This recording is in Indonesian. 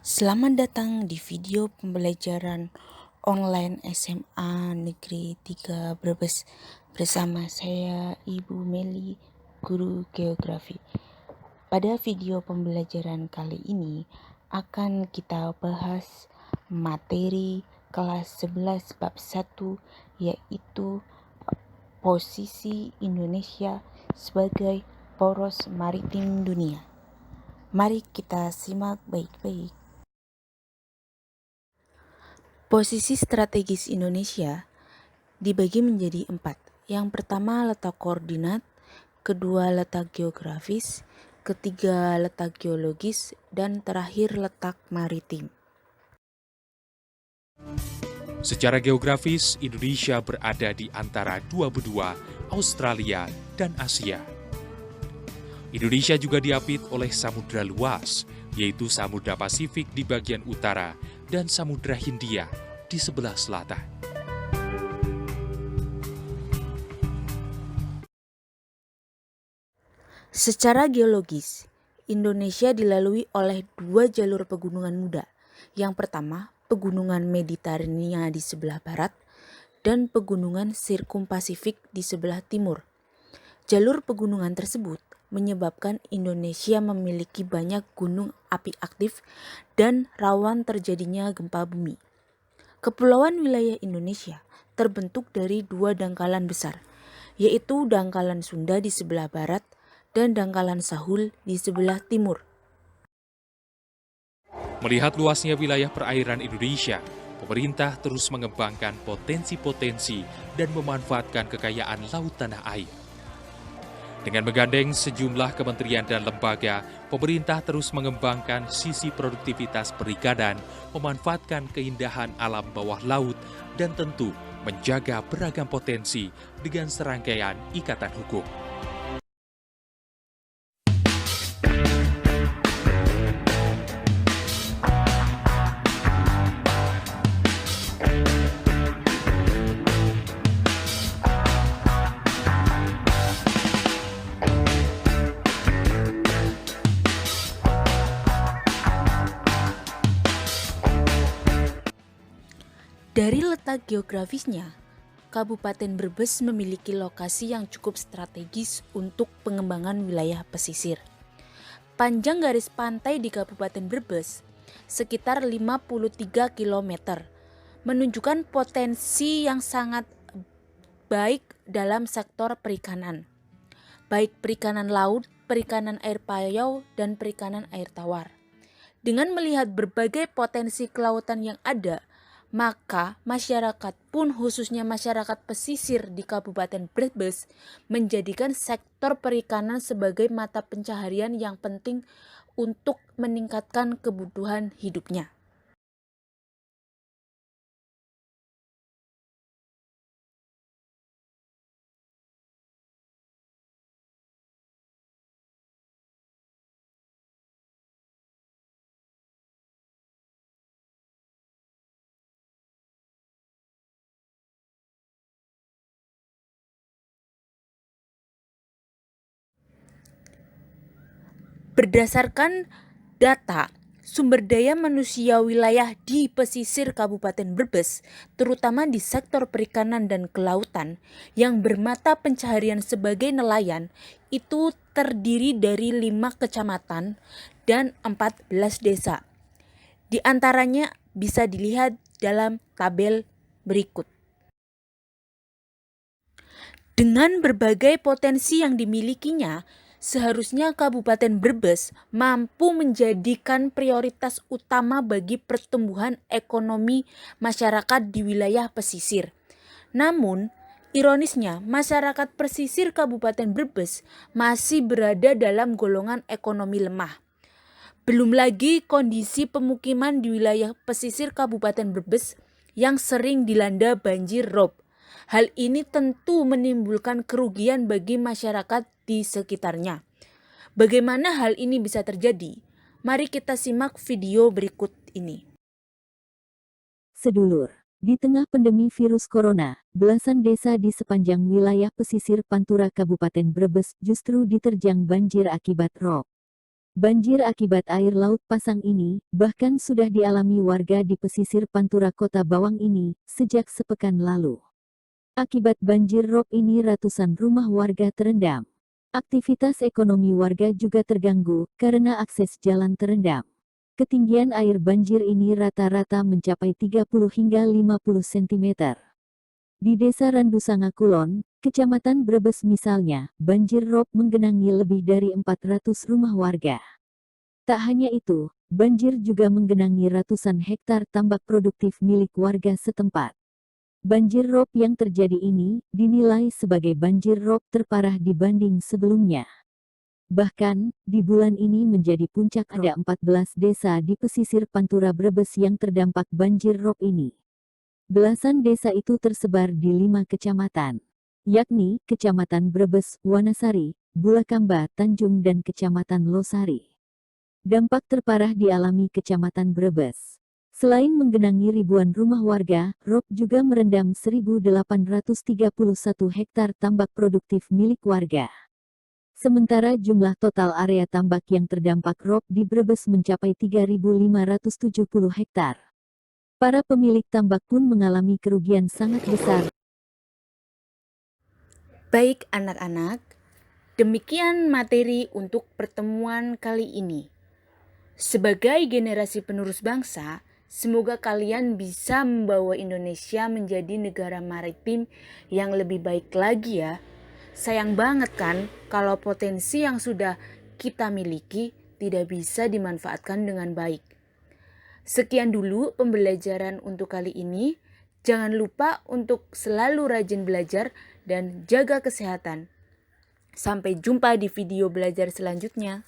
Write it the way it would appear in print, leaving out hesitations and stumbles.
Selamat datang di video pembelajaran online SMA Negeri 3 Brebes bersama saya Ibu Meli, guru geografi. Pada video pembelajaran kali ini akan kita bahas materi kelas 11 bab 1 yaitu posisi Indonesia sebagai poros maritim dunia. Mari kita simak baik-baik. Posisi strategis Indonesia dibagi menjadi 4. Yang pertama letak koordinat, kedua letak geografis, ketiga letak geologis, dan terakhir letak maritim. Secara geografis, Indonesia berada di antara dua benua, Australia dan Asia. Indonesia juga diapit oleh samudra luas, yaitu Samudra Pasifik di bagian utara dan Samudra Hindia di sebelah selatan. Secara geologis, Indonesia dilalui oleh dua jalur pegunungan muda. Yang pertama, pegunungan Mediterania di sebelah barat dan pegunungan Sirkumpasifik di sebelah timur. Jalur pegunungan tersebut menyebabkan Indonesia memiliki banyak gunung api aktif dan rawan terjadinya gempa bumi. Kepulauan wilayah Indonesia terbentuk dari dua dangkalan besar, yaitu dangkalan Sunda di sebelah barat dan dangkalan Sahul di sebelah timur. Melihat luasnya wilayah perairan Indonesia, pemerintah terus mengembangkan potensi-potensi dan memanfaatkan kekayaan laut tanah air. Dengan menggandeng sejumlah kementerian dan lembaga, pemerintah terus mengembangkan sisi produktivitas perikanan, memanfaatkan keindahan alam bawah laut, dan tentu menjaga beragam potensi dengan serangkaian ikatan hukum. Dari letak geografisnya, Kabupaten Brebes memiliki lokasi yang cukup strategis untuk pengembangan wilayah pesisir. Panjang garis pantai di Kabupaten Brebes sekitar 53 km, menunjukkan potensi yang sangat baik dalam sektor perikanan, baik perikanan laut, perikanan air payau, dan perikanan air tawar. Dengan melihat berbagai potensi kelautan yang ada, maka masyarakat pun khususnya masyarakat pesisir di Kabupaten Brebes menjadikan sektor perikanan sebagai mata pencaharian yang penting untuk meningkatkan kebutuhan hidupnya. Berdasarkan data sumber daya manusia wilayah di pesisir Kabupaten Brebes, terutama di sektor perikanan dan kelautan, yang bermata pencaharian sebagai nelayan, itu terdiri dari 5 kecamatan dan 14 desa. Di antaranya bisa dilihat dalam tabel berikut. Dengan berbagai potensi yang dimilikinya, seharusnya Kabupaten Brebes mampu menjadikan prioritas utama bagi pertumbuhan ekonomi masyarakat di wilayah pesisir. Namun, ironisnya, masyarakat pesisir Kabupaten Brebes masih berada dalam golongan ekonomi lemah. Belum lagi kondisi pemukiman di wilayah pesisir Kabupaten Brebes yang sering dilanda banjir rob. Hal ini tentu menimbulkan kerugian bagi masyarakat di sekitarnya. Bagaimana hal ini bisa terjadi? Mari kita simak video berikut ini. Sedulur, di tengah pandemi virus corona, belasan desa di sepanjang wilayah pesisir Pantura Kabupaten Brebes justru diterjang banjir akibat rob. Banjir akibat air laut pasang ini bahkan sudah dialami warga di pesisir Pantura Kota Bawang ini sejak sepekan lalu. Akibat banjir rob ini ratusan rumah warga terendam. Aktivitas ekonomi warga juga terganggu karena akses jalan terendam. Ketinggian air banjir ini rata-rata mencapai 30 hingga 50 cm. Di Desa Randusanga Kulon, Kecamatan Brebes misalnya, banjir rob menggenangi lebih dari 400 rumah warga. Tak hanya itu, banjir juga menggenangi ratusan hektar tambak produktif milik warga setempat. Banjir rob yang terjadi ini dinilai sebagai banjir rob terparah dibanding sebelumnya. Bahkan, di bulan ini menjadi puncak, ada 14 desa di pesisir Pantura Brebes yang terdampak banjir rob ini. Belasan desa itu tersebar di 5 kecamatan, yakni Kecamatan Brebes, Wanasari, Bulakamba, Tanjung dan Kecamatan Losari. Dampak terparah dialami Kecamatan Brebes. Selain menggenangi ribuan rumah warga, rob juga merendam 1.831 hektar tambak produktif milik warga. Sementara jumlah total area tambak yang terdampak rob di Brebes mencapai 3.570 hektar. Para pemilik tambak pun mengalami kerugian sangat besar. Baik anak-anak, demikian materi untuk pertemuan kali ini. Sebagai generasi penerus bangsa, semoga kalian bisa membawa Indonesia menjadi negara maritim yang lebih baik lagi ya. Sayang banget kan kalau potensi yang sudah kita miliki tidak bisa dimanfaatkan dengan baik. Sekian dulu pembelajaran untuk kali ini. Jangan lupa untuk selalu rajin belajar dan jaga kesehatan. Sampai jumpa di video belajar selanjutnya.